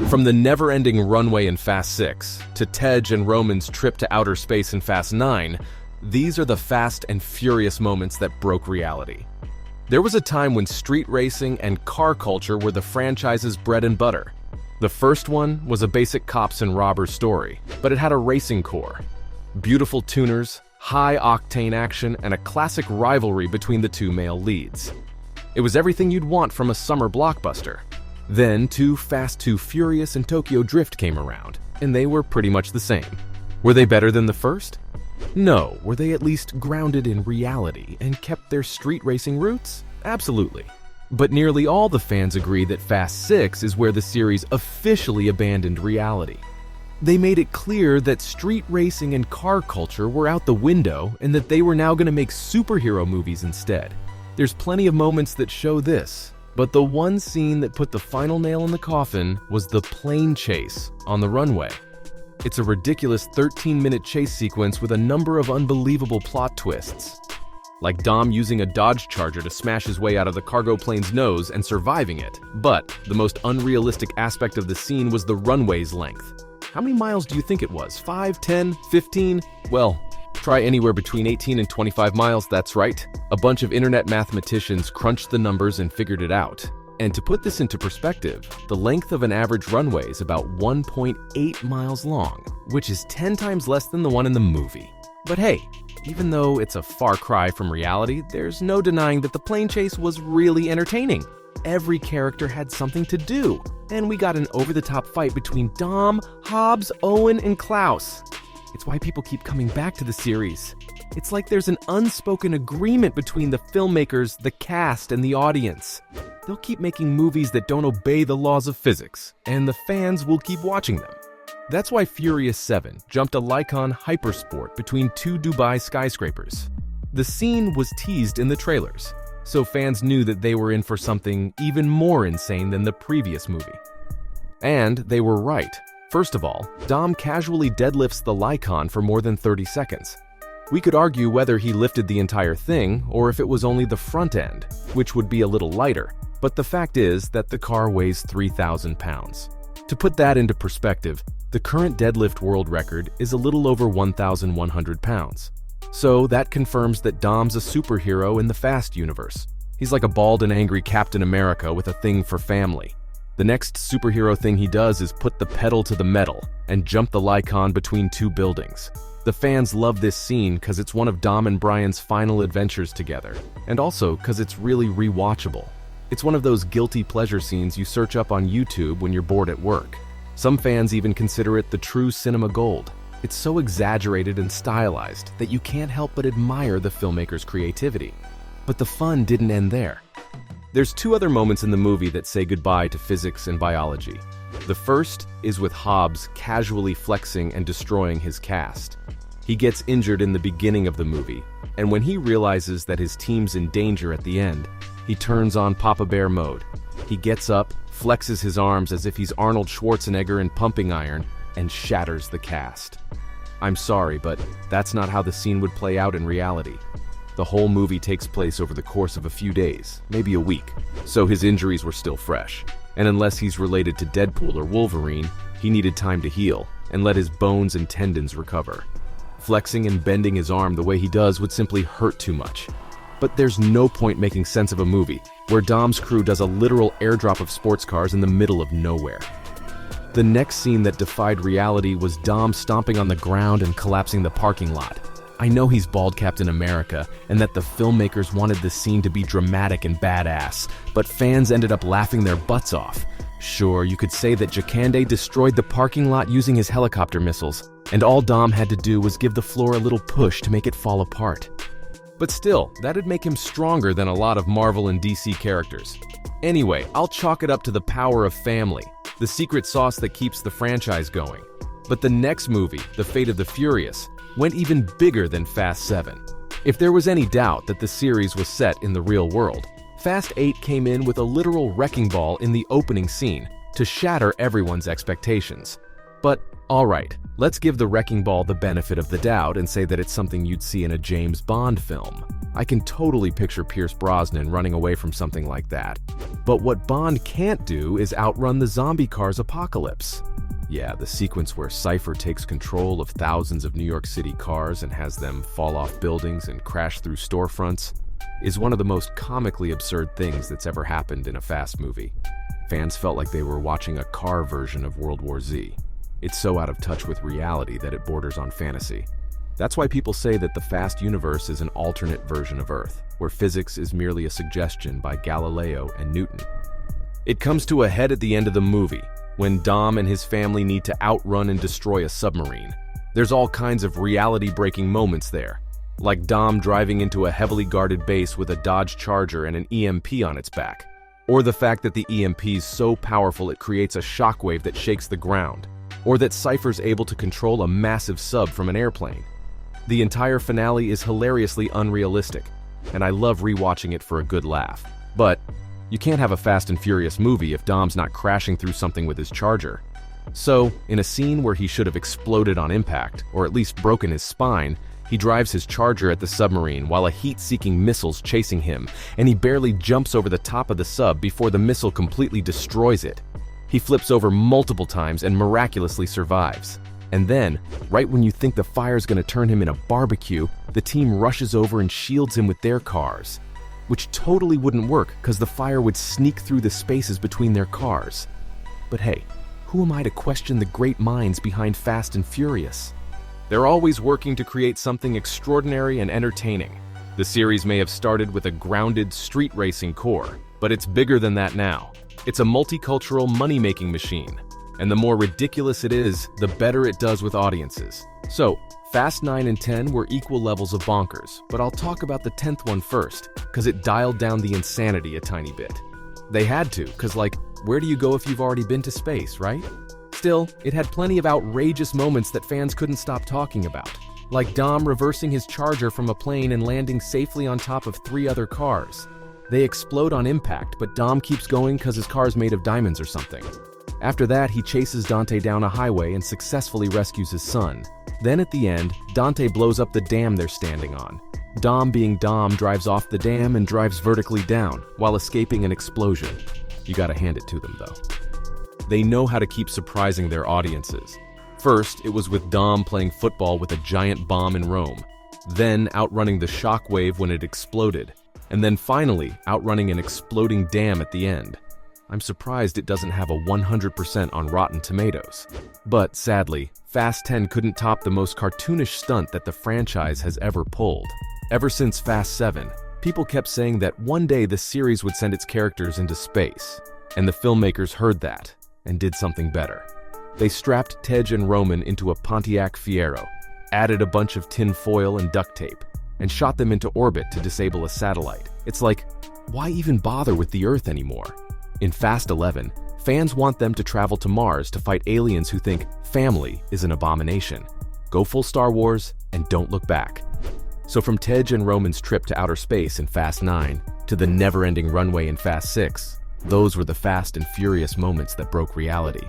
From the never-ending runway in Fast 6 to Tej and Roman's trip to outer space in Fast 9, these are the Fast and Furious moments that broke reality. There was a time when street racing and car culture were the franchise's bread and butter. The first one was a basic cops and robbers story, but it had a racing core. Beautiful tuners, high-octane action, and a classic rivalry between the two male leads. It was everything you'd want from a summer blockbuster. Then Too Fast, Too Furious and Tokyo Drift came around, and they were pretty much the same. Were they better than the first? No. Were they at least grounded in reality and kept their street racing roots? Absolutely. But nearly all the fans agree that Fast 6 is where the series officially abandoned reality. They made it clear that street racing and car culture were out the window and that they were now going to make superhero movies instead. There's plenty of moments that show this, but the one scene that put the final nail in the coffin was the plane chase on the runway. It's a ridiculous 13-minute chase sequence with a number of unbelievable plot twists, like Dom using a Dodge Charger to smash his way out of the cargo plane's nose and surviving it. But the most unrealistic aspect of the scene was the runway's length. How many miles do you think it was? 5, 10, 15? Well, try anywhere between 18 and 25 miles, that's right. A bunch of internet mathematicians crunched the numbers and figured it out. And to put this into perspective, the length of an average runway is about 1.8 miles long, which is 10 times less than the one in the movie. But hey, even though it's a far cry from reality, there's no denying that the plane chase was really entertaining. Every character had something to do, and we got an over-the-top fight between Dom, Hobbs, Owen, and Klaus. It's why people keep coming back to the series. It's like there's an unspoken agreement between the filmmakers, the cast, and the audience. They'll keep making movies that don't obey the laws of physics, and the fans will keep watching them. That's why Furious 7 jumped a Lycon Hypersport between two Dubai skyscrapers. The scene was teased in the trailers, so fans knew that they were in for something even more insane than the previous movie. And they were right. First of all, Dom casually deadlifts the Lycon for more than 30 seconds. We could argue whether he lifted the entire thing or if it was only the front end, which would be a little lighter, but the fact is that the car weighs 3,000 pounds. To put that into perspective, the current deadlift world record is a little over 1,100 pounds. So that confirms that Dom's a superhero in the Fast universe. He's like a bald and angry Captain America with a thing for family. The next superhero thing he does is put the pedal to the metal and jump the Lycon between two buildings. The fans love this scene because it's one of Dom and Brian's final adventures together, and also because it's really rewatchable. It's one of those guilty pleasure scenes you search up on YouTube when you're bored at work. Some fans even consider it the true cinema gold. It's so exaggerated and stylized that you can't help but admire the filmmaker's creativity. But the fun didn't end there. There's two other moments in the movie that say goodbye to physics and biology. The first is with Hobbs casually flexing and destroying his cast. He gets injured in the beginning of the movie, and when he realizes that his team's in danger at the end, he turns on Papa Bear mode. He gets up, flexes his arms as if he's Arnold Schwarzenegger in Pumping Iron, and shatters the cast. I'm sorry, but that's not how the scene would play out in reality. The whole movie takes place over the course of a few days, maybe a week, so his injuries were still fresh. And unless he's related to Deadpool or Wolverine, he needed time to heal and let his bones and tendons recover. Flexing and bending his arm the way he does would simply hurt too much. But there's no point making sense of a movie where Dom's crew does a literal airdrop of sports cars in the middle of nowhere. The next scene that defied reality was Dom stomping on the ground and collapsing the parking lot. I know he's bald Captain America and that the filmmakers wanted this scene to be dramatic and badass, but fans ended up laughing their butts off. Sure, you could say that Jakande destroyed the parking lot using his helicopter missiles, and all Dom had to do was give the floor a little push to make it fall apart. But still, that'd make him stronger than a lot of Marvel and DC characters. Anyway, I'll chalk it up to the power of family, the secret sauce that keeps the franchise going. But the next movie, The Fate of the Furious, went even bigger than Fast 7. If there was any doubt that the series was set in the real world, Fast 8 came in with a literal wrecking ball in the opening scene to shatter everyone's expectations. But Alright, let's give the wrecking ball the benefit of the doubt and say that it's something you'd see in a James Bond film. I can totally picture Pierce Brosnan running away from something like that. But what Bond can't do is outrun the zombie cars apocalypse. Yeah, the sequence where Cypher takes control of thousands of New York City cars and has them fall off buildings and crash through storefronts is one of the most comically absurd things that's ever happened in a Fast movie. Fans felt like they were watching a car version of World War Z. It's so out of touch with reality that it borders on fantasy. That's why people say that the Fast universe is an alternate version of Earth, where physics is merely a suggestion by Galileo and Newton. It comes to a head at the end of the movie, when Dom and his family need to outrun and destroy a submarine. There's all kinds of reality-breaking moments there, like Dom driving into a heavily guarded base with a Dodge Charger and an EMP on its back, or the fact that the EMP's so powerful it creates a shockwave that shakes the ground, or that Cypher's able to control a massive sub from an airplane. The entire finale is hilariously unrealistic, and I love rewatching it for a good laugh. But you can't have a Fast and Furious movie if Dom's not crashing through something with his Charger. So, in a scene where he should have exploded on impact, or at least broken his spine, he drives his Charger at the submarine while a heat-seeking missile's chasing him, and he barely jumps over the top of the sub before the missile completely destroys it. He flips over multiple times and miraculously survives. And then, right when you think the fire's gonna turn him in a barbecue, the team rushes over and shields him with their cars. Which totally wouldn't work because the fire would sneak through the spaces between their cars. But hey, who am I to question the great minds behind Fast and Furious? They're always working to create something extraordinary and entertaining. The series may have started with a grounded street racing core, but it's bigger than that now. It's a multicultural money-making machine, and the more ridiculous it is, the better it does with audiences. So, Fast 9 and 10 were equal levels of bonkers, but I'll talk about the 10th one first, because it dialed down the insanity a tiny bit. They had to, because where do you go if you've already been to space, right? Still, it had plenty of outrageous moments that fans couldn't stop talking about, like Dom reversing his Charger from a plane and landing safely on top of 3 other cars. They explode on impact, but Dom keeps going because his car's made of diamonds or something. After that, he chases Dante down a highway and successfully rescues his son. Then at the end, Dante blows up the dam they're standing on. Dom, being Dom, drives off the dam and drives vertically down, while escaping an explosion. You gotta hand it to them, though. They know how to keep surprising their audiences. First, it was with Dom playing football with a giant bomb in Rome, then outrunning the shockwave when it exploded, and then finally outrunning an exploding dam at the end. I'm surprised it doesn't have a 100% on Rotten Tomatoes. But sadly, Fast 10 couldn't top the most cartoonish stunt that the franchise has ever pulled. Ever since Fast 7, people kept saying that one day the series would send its characters into space, and the filmmakers heard that and did something better. They strapped Tej and Roman into a Pontiac Fiero, added a bunch of tin foil and duct tape, and shot them into orbit to disable a satellite. It's like, why even bother with the Earth anymore? In Fast 11, fans want them to travel to Mars to fight aliens who think family is an abomination. Go full Star Wars and don't look back. So from Tej and Roman's trip to outer space in Fast 9 to the never-ending runway in Fast 6, those were the Fast and Furious moments that broke reality.